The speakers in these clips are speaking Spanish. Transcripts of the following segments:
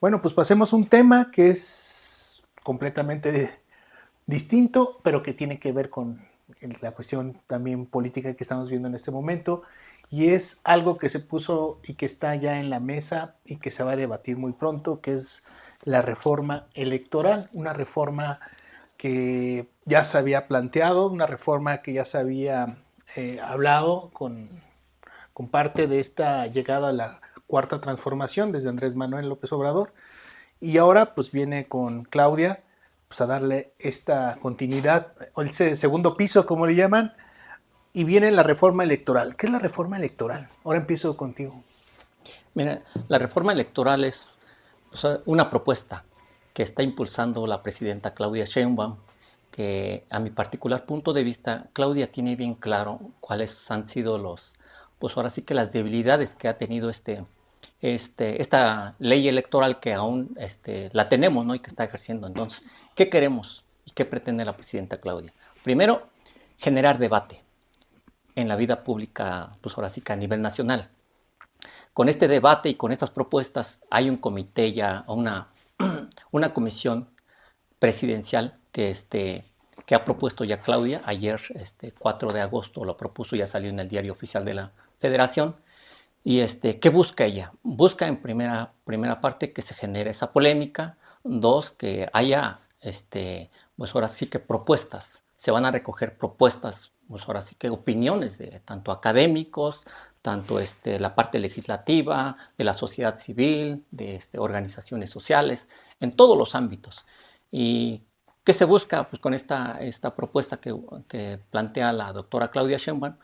Bueno, pues pasemos a un tema que es completamente distinto, pero que tiene que ver con la cuestión también política que estamos viendo en este momento. Y es algo que se puso y que está ya en la mesa y que se va a debatir muy pronto, que es la reforma electoral, una reforma que ya se había planteado, una reforma que ya se había hablado con parte de esta llegada a la cuarta transformación desde Andrés Manuel López Obrador. Y ahora pues viene con Claudia pues, a darle esta continuidad, o el segundo piso como le llaman, y viene la reforma electoral. ¿Qué es la reforma electoral? Ahora empiezo contigo. Mira, la reforma electoral es una propuesta que está impulsando la presidenta Claudia Sheinbaum, que a mi particular punto de vista, Claudia tiene bien claro cuáles han sido pues ahora sí que las debilidades que ha tenido esta ley electoral que aún la tenemos, ¿no? Y que está ejerciendo. Entonces, ¿qué queremos y qué pretende la presidenta Claudia? Primero, generar debate en la vida pública, pues ahora sí que a nivel nacional. Con este debate y con estas propuestas hay un comité ya, una comisión presidencial que ha propuesto ya Claudia. Ayer, 4 de agosto, lo propuso, ya salió en el diario oficial de la Federación. ¿Y qué busca ella? Busca en primera parte que se genere esa polémica. Dos, que haya, pues ahora sí que propuestas. Se van a recoger propuestas, pues ahora sí que opiniones de tanto académicos, tanto la parte legislativa, de la sociedad civil, de organizaciones sociales, en todos los ámbitos. ¿Y qué se busca pues, con esta propuesta que plantea la doctora Claudia Sheinbaum?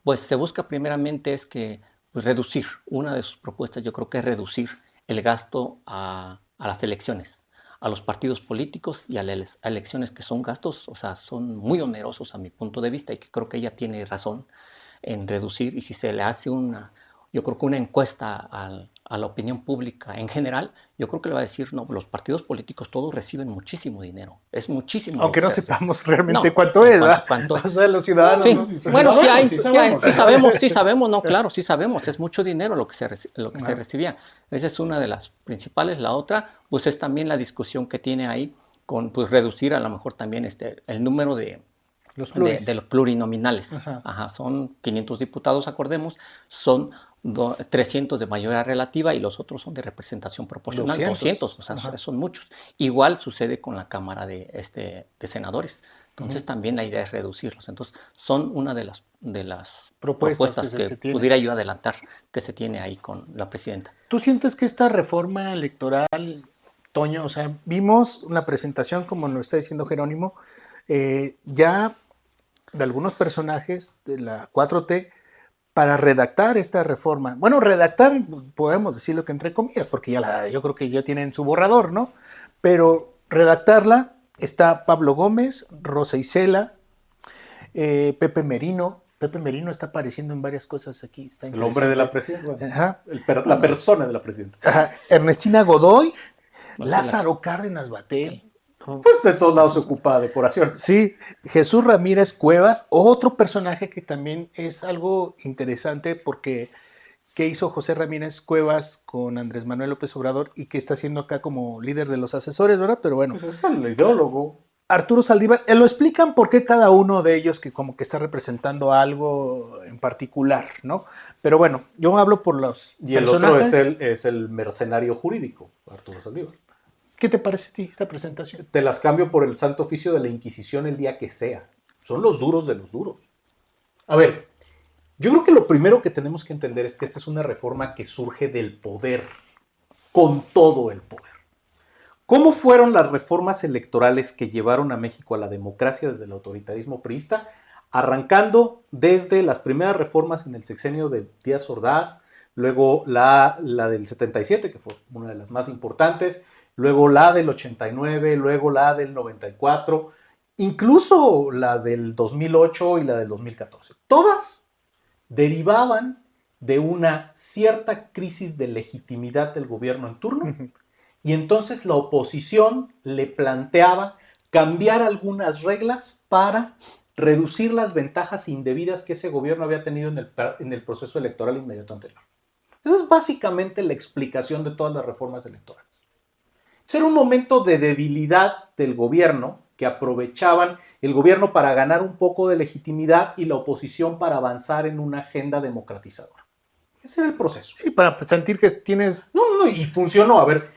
Pues se busca primeramente es que pues, reducir, una de sus propuestas yo creo que es reducir el gasto a las elecciones, a los partidos políticos y a las elecciones, que son gastos, o sea, son muy onerosos a mi punto de vista, y que creo que ella tiene razón en reducir. Y si se le hace yo creo que una encuesta a la opinión pública en general, yo creo que le va a decir, no, los partidos políticos todos reciben muchísimo dinero, es muchísimo lo Aunque que no se recibe. sepamos realmente No, cuánto en es, ¿verdad? cuanto O sea, los ciudadanos, sí, ¿no? bueno, sí hay, Sí sabemos. sí sabemos, no, claro, sí sabemos, es mucho dinero lo que se recibía. Esa es una de las principales. La otra, pues es también la discusión que tiene ahí con, pues, reducir a lo mejor también el número Los de pluris. los plurinominales. Ajá. Ajá, son 500 diputados, acordemos, son 300 de mayoría relativa y los otros son de representación proporcional, 200, o sea, Ajá. son muchos. Igual sucede con la Cámara de Senadores. Entonces también la idea es reducirlos. Entonces son una de las Propuestas que propuestas que se tienen. pudiera yo adelantar que se tiene ahí con la presidenta. ¿Tú sientes que esta reforma electoral, Toño, o sea, vimos una presentación, como lo está diciendo Jerónimo, ya de algunos personajes de la 4T para redactar esta reforma? Bueno, redactar, podemos decirlo que entre comillas, porque yo creo que ya tienen su borrador, ¿no? Pero redactarla está Pablo Gómez, Rosa Isela, Pepe Merino. Pepe Merino está apareciendo en varias cosas aquí. Está El hombre de la interesante. presidenta. Bueno, Ajá. la persona de la presidenta. Ajá. Ernestina Godoy, No sé, Lázaro Cárdenas Batel. Pues de todos lados se ocupa decoración. Sí, Jesús Ramírez Cuevas, otro personaje que también es algo interesante porque ¿qué hizo José Ramírez Cuevas con Andrés Manuel López Obrador y que está haciendo acá como líder de los asesores, ¿verdad? Pero bueno, Pues es el ideólogo. Arturo Saldívar, lo explican por qué cada uno de ellos que como que está representando algo en particular, ¿no? Pero bueno, yo hablo por los Y el otro personajes. es el mercenario jurídico, Arturo Saldívar. ¿Qué te parece a ti esta presentación? Te las cambio por el santo oficio de la Inquisición el día que sea. Son los duros de los duros. A ver, yo creo que lo primero que tenemos que entender es que esta es una reforma que surge del poder, con todo el poder. ¿Cómo fueron las reformas electorales que llevaron a México a la democracia desde el autoritarismo priista? Arrancando desde las primeras reformas en el sexenio de Díaz Ordaz, luego la del 77, que fue una de las más importantes, luego la del 89, luego la del 94, incluso la del 2008 y la del 2014. Todas derivaban de una cierta crisis de legitimidad del gobierno en turno, y entonces la oposición le planteaba cambiar algunas reglas para reducir las ventajas indebidas que ese gobierno había tenido en el proceso electoral inmediato anterior. Esa es básicamente la explicación de todas las reformas electorales. Era un momento de debilidad del gobierno, que aprovechaban el gobierno para ganar un poco de legitimidad y la oposición para avanzar en una agenda democratizadora. Ese era el proceso. Sí, para sentir que tienes... No, y funcionó. A ver,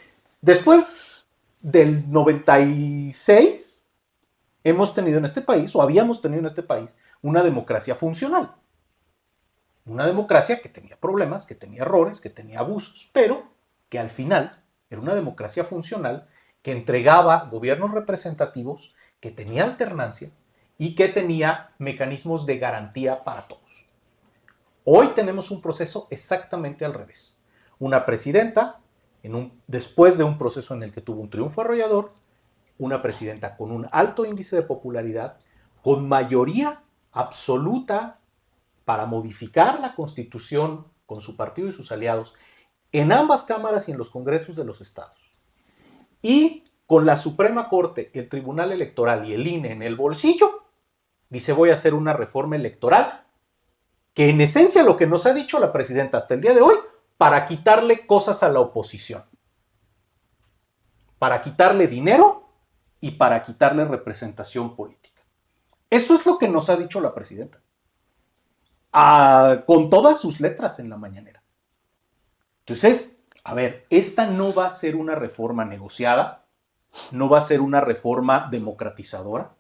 después del 96 hemos tenido en este país, o habíamos tenido en este país, una democracia funcional. Una democracia que tenía problemas, que tenía errores, que tenía abusos, pero que al final era una democracia funcional que entregaba gobiernos representativos, que tenía alternancia y que tenía mecanismos de garantía para todos. Hoy tenemos un proceso exactamente al revés. Una presidenta, después de un proceso en el que tuvo un triunfo arrollador, una presidenta con un alto índice de popularidad, con mayoría absoluta para modificar la Constitución con su partido y sus aliados en ambas cámaras y en los congresos de los estados. Y con la Suprema Corte, el Tribunal Electoral y el INE en el bolsillo, dice: voy a hacer una reforma electoral que en esencia lo que nos ha dicho la presidenta hasta el día de hoy, para quitarle cosas a la oposición, para quitarle dinero y para quitarle representación política. Eso es lo que nos ha dicho la presidenta, con todas sus letras en la mañanera. Entonces, a ver, esta no va a ser una reforma negociada, no va a ser una reforma democratizadora,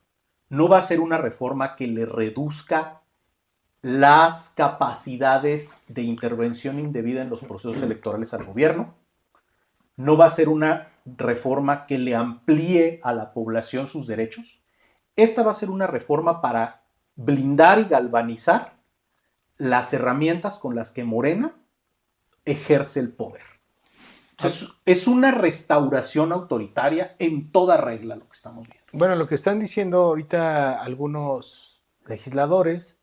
no va a ser una reforma que le reduzca las capacidades de intervención indebida en los procesos electorales al gobierno, no va a ser una reforma que le amplíe a la población sus derechos. Esta va a ser una reforma para blindar y galvanizar las herramientas con las que Morena ejerce el poder. Entonces, es una restauración autoritaria en toda regla lo que estamos viendo. Bueno, lo que están diciendo ahorita algunos legisladores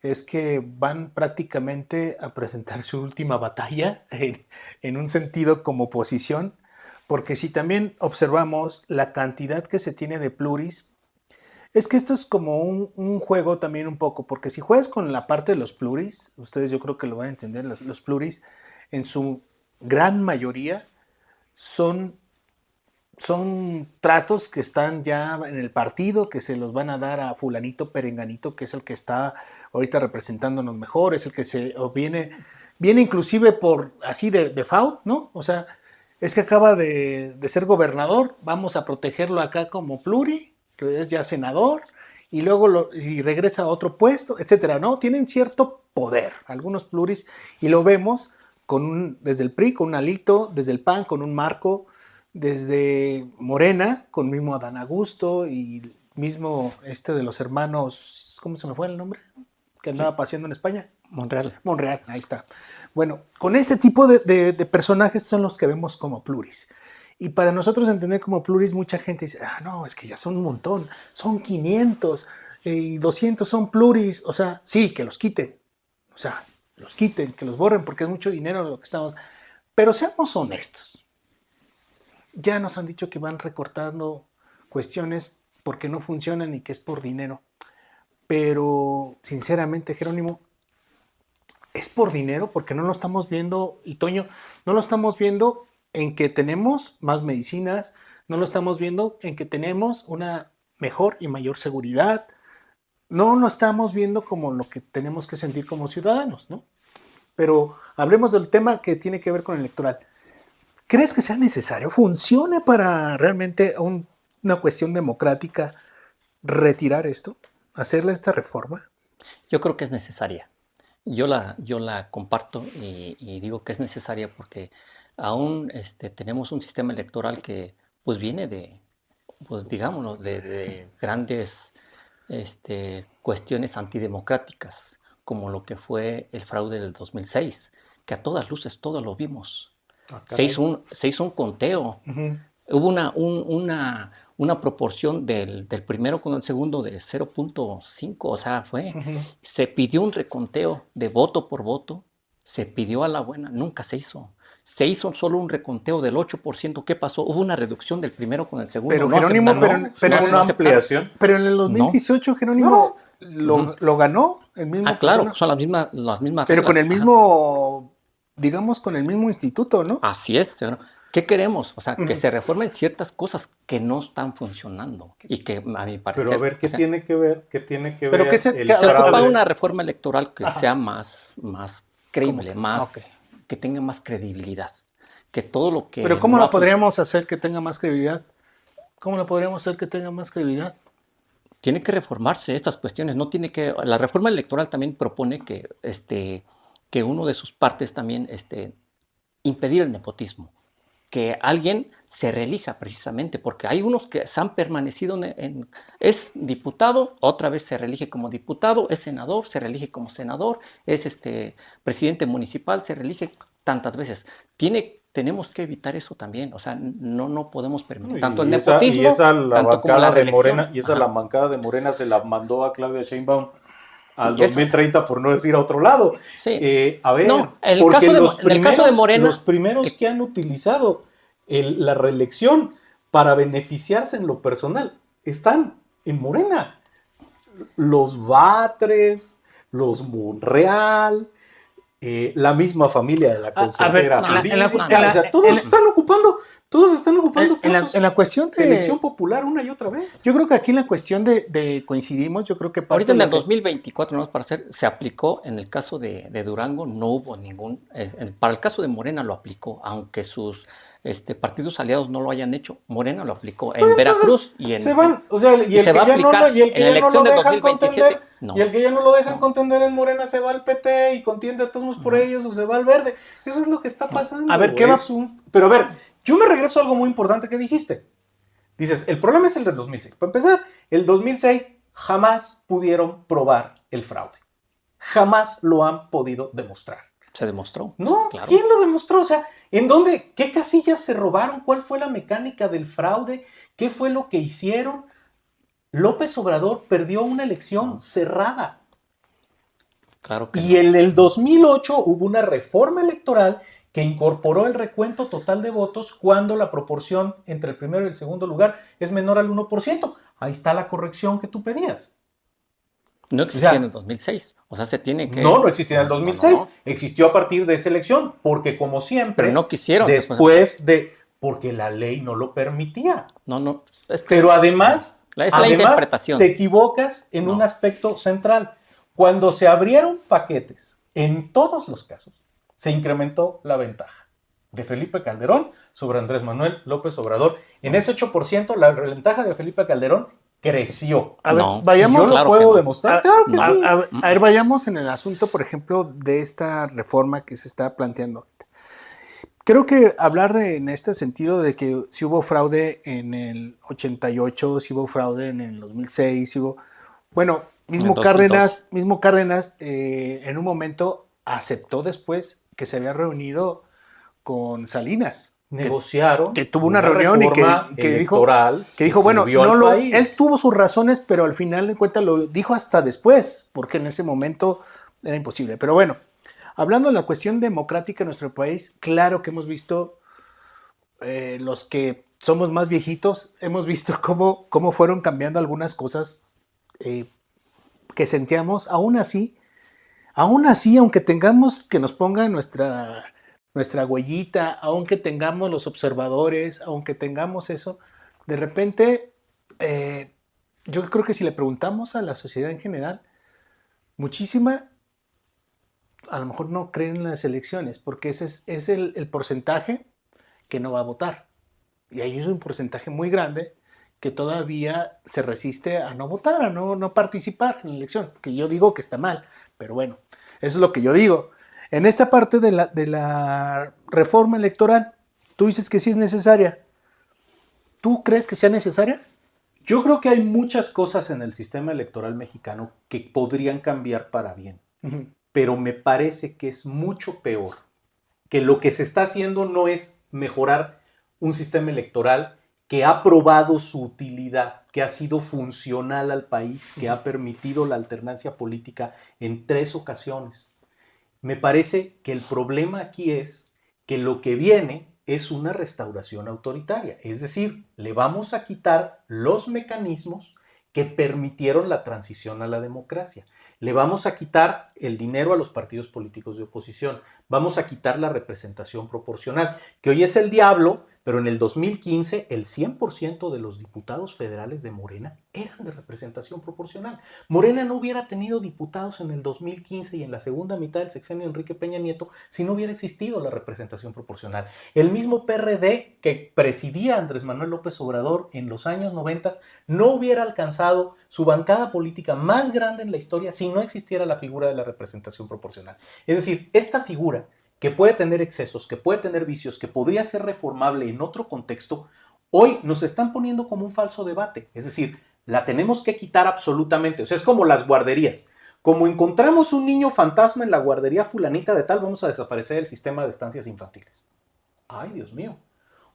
es que van prácticamente a presentar su última batalla en un sentido como oposición, porque si también observamos la cantidad que se tiene de pluris, es que esto es como un juego también un poco, porque si juegas con la parte de los pluris, ustedes yo creo que lo van a entender, los pluris en su gran mayoría son tratos que están ya en el partido, que se los van a dar a fulanito perenganito, que es el que está ahorita representándonos mejor, es el que viene inclusive por así de default, ¿no? O sea, es que acaba de ser gobernador, vamos a protegerlo acá como pluri, que es ya senador, y luego y regresa a otro puesto, etcétera, ¿no? Tienen cierto poder, algunos pluris, y lo vemos desde el PRI con un Alito, desde el PAN con un Marco, desde Morena con mismo Adán Augusto y mismo de los hermanos, ¿cómo se me fue el nombre? Que andaba paseando en España. Monreal, ahí está. Bueno, con este tipo de personajes son los que vemos como pluris. Y para nosotros entender como pluris, mucha gente dice, no, es que ya son un montón, son 500 y 200 son pluris. O sea, sí, que los quiten. O sea, los quiten, que los borren, porque es mucho dinero lo que estamos... Pero seamos honestos. Ya nos han dicho que van recortando cuestiones porque no funcionan y que es por dinero. Pero, sinceramente, Jerónimo, es por dinero porque no lo estamos viendo, y Toño, no lo estamos viendo en que tenemos más medicinas, no lo estamos viendo en que tenemos una mejor y mayor seguridad, no lo estamos viendo como lo que tenemos que sentir como ciudadanos, ¿no? Pero hablemos del tema que tiene que ver con el electoral. ¿Crees que sea necesario, funcione para realmente una cuestión democrática retirar esto, hacerle esta reforma? Yo creo que es necesaria. Yo la comparto y digo que es necesaria porque aún tenemos un sistema electoral que pues viene de, pues digámoslo, de grandes cuestiones antidemocráticas, como lo que fue el fraude del 2006, que a todas luces todos lo vimos. Se hizo un conteo. Uh-huh. Hubo una proporción del primero con el segundo de 0.5, o sea, Uh-huh. se pidió un reconteo de voto por voto, se pidió a la buena, nunca se hizo. Se hizo solo un reconteo del 8%. ¿Qué pasó? Hubo una reducción del primero con el segundo. Pero Jerónimo, pero una ampliación. Pero en el 2018, Jerónimo, lo ganó el mismo. Claro, son las mismas pero reglas. con el mismo, digamos, con el mismo instituto, ¿no? Así es. ¿Qué queremos? O sea, que se reformen ciertas cosas que no están funcionando y que a mi parecer... Pero a ver, ¿qué o sea, tiene que ver? ¿Qué tiene que Pero ver ¿qué se- el qué- se ocupa fraude? una reforma electoral que Ajá. sea más creíble, ¿Cómo que? más, Ok. que tenga más credibilidad. Que todo lo que Pero ¿cómo no lo ha fun- podríamos hacer que tenga más credibilidad? ¿Cómo lo podríamos hacer que tenga más credibilidad? tiene que reformarse estas cuestiones. No tiene que. La reforma electoral también propone que uno de sus partes también impedir el nepotismo. Que alguien se reelija precisamente, porque hay unos que se han permanecido es diputado, otra vez se reelige como diputado, es senador, se reelige como senador, es presidente municipal, se reelige tantas veces. Tenemos que evitar eso también, o sea, no podemos permitir tanto el Y nepotismo, esa la tanto como la bancada de reelección. Morena, y esa la bancada de Morena se la mandó a Claudia Sheinbaum al Eso, 2030, por no decir a otro lado. sí. A ver, No, en porque en el caso de Morena, los primeros que han utilizado la reelección para beneficiarse en lo personal están en Morena. Los Batres, los Monreal, la misma familia de la A ver, consejera no, jurídica. no. O sea, todos están ocupando puestos en la cuestión de de... elección popular una y otra vez. Yo creo que aquí en la cuestión de coincidimos, yo creo que parte ahorita en de el lo que... 2024, no para hacer, se aplicó en el caso de Durango, no hubo ningún, para el caso de Morena lo aplicó, aunque sus partidos aliados no lo hayan hecho, Morena lo aplicó en Veracruz y en... Se van, o sea, y el se que va a ya no aplicar lo, y el en que la ya no elección lo de dejan 2027, contender, no. y el que ya no lo dejan No. contender en Morena se va al PT y contiende a todos por ellos o se va al Verde. Eso es lo que está pasando. A ver, ¿qué va? Pero a ver, yo me regreso a algo muy importante que dijiste. Dices, el problema es el del 2006. Para empezar, el 2006 jamás pudieron probar el fraude. Jamás lo han podido demostrar. Se demostró. No, Claro. ¿quién lo demostró? O sea, ¿en dónde? ¿Qué casillas se robaron? ¿Cuál fue la mecánica del fraude? ¿Qué fue lo que hicieron? López Obrador perdió una elección cerrada. Claro que Y no. en el 2008 hubo una reforma electoral que incorporó el recuento total de votos cuando la proporción entre el primero y el segundo lugar es menor al 1%. Ahí está la corrección que tú pedías. No existía O sea, en el 2006. O sea, se tiene que... No existía en el 2006. No. Existió a partir de esa elección, porque como siempre, Pero no quisieron. después de... Porque la ley no lo permitía. No. Es que Pero además, es la interpretación. te equivocas en un aspecto central. Cuando se abrieron paquetes, en todos los casos, se incrementó la ventaja de Felipe Calderón sobre Andrés Manuel López Obrador. En ese 8%, la ventaja de Felipe Calderón creció. A ver, No. vayamos... Yo lo Claro puedo que no. demostrar, claro que sí. A ver, vayamos en el asunto, por ejemplo, de esta reforma que se está planteando. Creo que hablar en este sentido de que si hubo fraude en el 88, si hubo fraude en el 2006, si hubo... Bueno, mismo Cárdenas en un momento aceptó después que se había reunido con Salinas. Negociaron Que tuvo una reunión y que dijo, bueno, él tuvo sus razones, pero al final de cuentas lo dijo hasta después, porque en ese momento era imposible. Pero bueno, hablando de la cuestión democrática en nuestro país, claro que hemos visto, los que somos más viejitos, hemos visto cómo fueron cambiando algunas cosas que sentíamos. Aún así, aunque tengamos que nos pongan nuestra huellita, aunque tengamos los observadores, aunque tengamos eso, de repente, yo creo que si le preguntamos a la sociedad en general, muchísima, a lo mejor no creen en las elecciones, porque ese es el porcentaje que no va a votar. Y ahí es un porcentaje muy grande que todavía se resiste a no votar, a no participar en la elección, que yo digo que está mal, pero bueno, eso es lo que yo digo. En esta parte de la reforma electoral, tú dices que sí es necesaria. ¿Tú crees que sea necesaria? Yo creo que hay muchas cosas en el sistema electoral mexicano que podrían cambiar para bien. Pero me parece que es mucho peor, que lo que se está haciendo no es mejorar un sistema electoral que ha probado su utilidad, que ha sido funcional al país, que ha permitido la alternancia política en 3 ocasiones. Me parece que el problema aquí es que lo que viene es una restauración autoritaria, es decir, le vamos a quitar los mecanismos que permitieron la transición a la democracia. le vamos a quitar el dinero a los partidos políticos de oposición, vamos a quitar la representación proporcional, que hoy es el diablo, pero en el 2015 el 100% de los diputados federales de Morena eran de representación proporcional. Morena no hubiera tenido diputados en el 2015 y en la segunda mitad del sexenio de Enrique Peña Nieto si no hubiera existido la representación proporcional. El mismo PRD que presidía Andrés Manuel López Obrador en los años 90 no hubiera alcanzado su bancada política más grande en la historia si no existiera la figura de la representación proporcional. Es decir, esta figura que puede tener excesos, que puede tener vicios, que podría ser reformable en otro contexto, hoy nos están poniendo como un falso debate. Es decir, la tenemos que quitar absolutamente. O sea, es como las guarderías. Como encontramos un niño fantasma en la guardería fulanita de tal, vamos a desaparecer el sistema de estancias infantiles. Ay, Dios mío.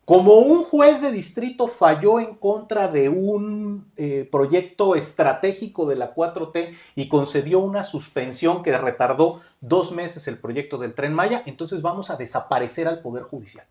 Como un juez de distrito falló en contra de un proyecto estratégico de la 4T y concedió una suspensión que retardó 2 meses el proyecto del Tren Maya, entonces vamos a desaparecer al Poder Judicial.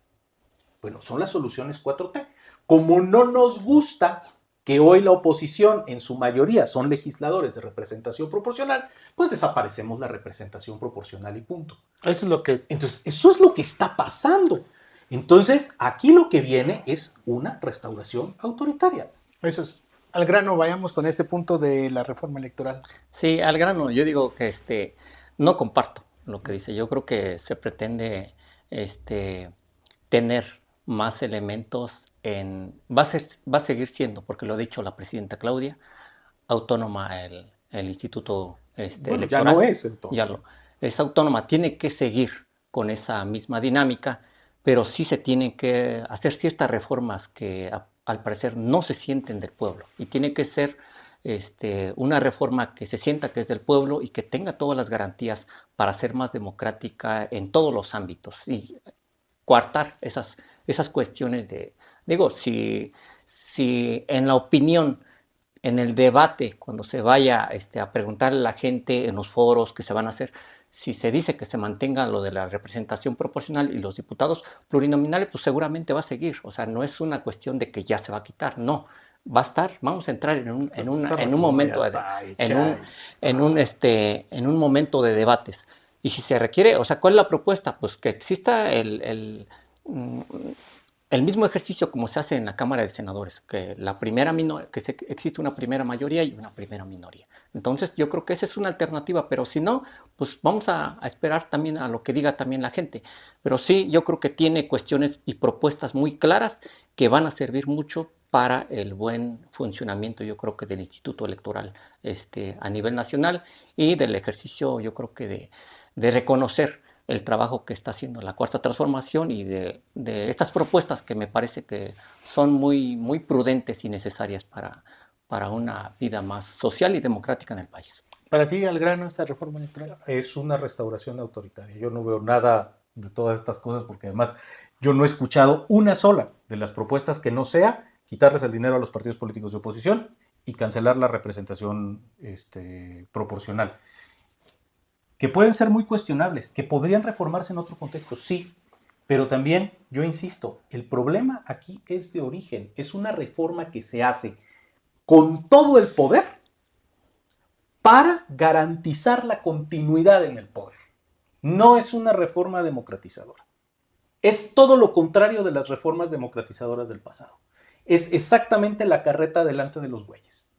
Bueno, son las soluciones 4T. Como no nos gusta que hoy la oposición en su mayoría son legisladores de representación proporcional, pues desaparecemos la representación proporcional y punto. Eso es lo que... Entonces, eso es lo que está pasando. Entonces, aquí lo que viene es una restauración autoritaria. Eso es. Al grano, vayamos con este punto de la reforma electoral. Sí, al grano, yo digo que no comparto lo que dice. Yo creo que se pretende tener más elementos va a seguir siendo, porque lo ha dicho la presidenta Claudia, autónoma el Instituto Bueno, Electoral. ya no es entonces. Es autónoma, tiene que seguir con esa misma dinámica, pero sí se tienen que hacer ciertas reformas que al parecer no se sienten del pueblo, y tiene que ser una reforma que se sienta que es del pueblo y que tenga todas las garantías para ser más democrática en todos los ámbitos y coartar esas cuestiones digo, si en la opinión, en el debate, cuando se vaya a preguntarle a la gente en los foros que se van a hacer, si se dice que se mantenga lo de la representación proporcional y los diputados plurinominales, pues seguramente va a seguir. O sea, no es una cuestión de que ya se va a quitar, no. Va a estar, vamos a entrar en un momento de debates. Y si se requiere, o sea, ¿cuál es la propuesta? Pues que exista el mismo ejercicio como se hace en la Cámara de Senadores, que existe una primera mayoría y una primera minoría. Entonces yo creo que esa es una alternativa, pero si no, pues vamos a esperar también a lo que diga también la gente. Pero sí, yo creo que tiene cuestiones y propuestas muy claras que van a servir mucho para el buen funcionamiento, yo creo que del Instituto Electoral a nivel nacional, y del ejercicio, yo creo que de reconocer el trabajo que está haciendo la Cuarta Transformación y de estas propuestas que me parece que son muy, muy prudentes y necesarias para una vida más social y democrática en el país. Para ti, al grano, esta reforma electoral. Es una restauración autoritaria. Yo no veo nada de todas estas cosas porque además yo no he escuchado una sola de las propuestas que no sea quitarles el dinero a los partidos políticos de oposición y cancelar la representación proporcional. Que pueden ser muy cuestionables, que podrían reformarse en otro contexto, sí, pero también, yo insisto, el problema aquí es de origen, es una reforma que se hace con todo el poder para garantizar la continuidad en el poder. No es una reforma democratizadora. Es todo lo contrario de las reformas democratizadoras del pasado. Es exactamente la carreta delante de los bueyes.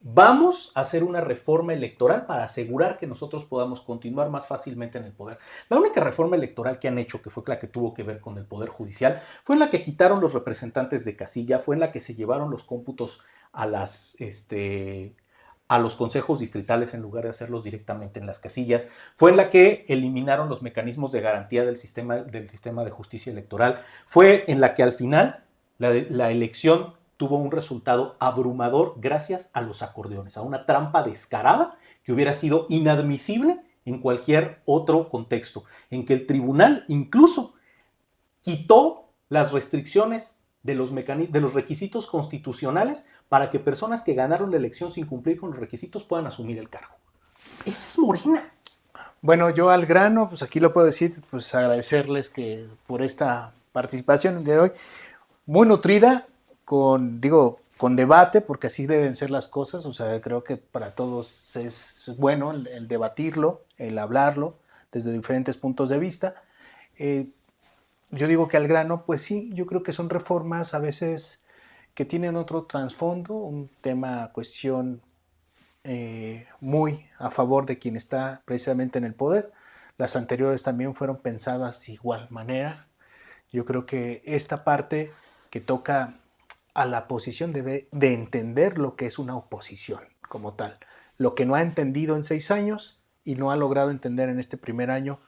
Vamos a hacer una reforma electoral para asegurar que nosotros podamos continuar más fácilmente en el poder. La única reforma electoral que han hecho, que fue la que tuvo que ver con el Poder Judicial, fue en la que quitaron los representantes de casilla, fue en la que se llevaron los cómputos a los consejos distritales en lugar de hacerlos directamente en las casillas, fue en la que eliminaron los mecanismos de garantía del sistema de justicia electoral, fue en la que al final la elección tuvo un resultado abrumador gracias a los acordeones, a una trampa descarada que hubiera sido inadmisible en cualquier otro contexto, en que el tribunal incluso quitó las restricciones de los requisitos constitucionales para que personas que ganaron la elección sin cumplir con los requisitos puedan asumir el cargo. Esa es Morena. Bueno, yo al grano, pues aquí lo puedo decir, pues agradecerles por esta participación de hoy, muy nutrida, con debate, porque así deben ser las cosas. O sea, creo que para todos es bueno el debatirlo, el hablarlo desde diferentes puntos de vista. Yo digo que al grano, pues sí, yo creo que son reformas a veces que tienen otro trasfondo, un tema, cuestión muy a favor de quien está precisamente en el poder. Las anteriores también fueron pensadas de igual manera. Yo creo que esta parte que toca a la oposición debe de entender lo que es una oposición como tal. Lo que no ha entendido en 6 años y no ha logrado entender en este primer año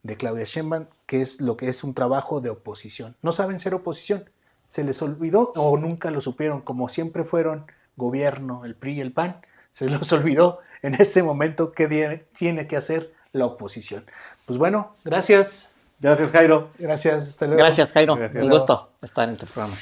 de Claudia Sheinbaum, que es lo que es un trabajo de oposición. No saben ser oposición, se les olvidó o nunca lo supieron, como siempre fueron gobierno, el PRI y el PAN, se les olvidó en este momento qué tiene que hacer la oposición. Pues bueno, gracias. Gracias, Jairo. Gracias, hasta luego. Gracias, Jairo. Gracias. Un gusto estar en tu programa.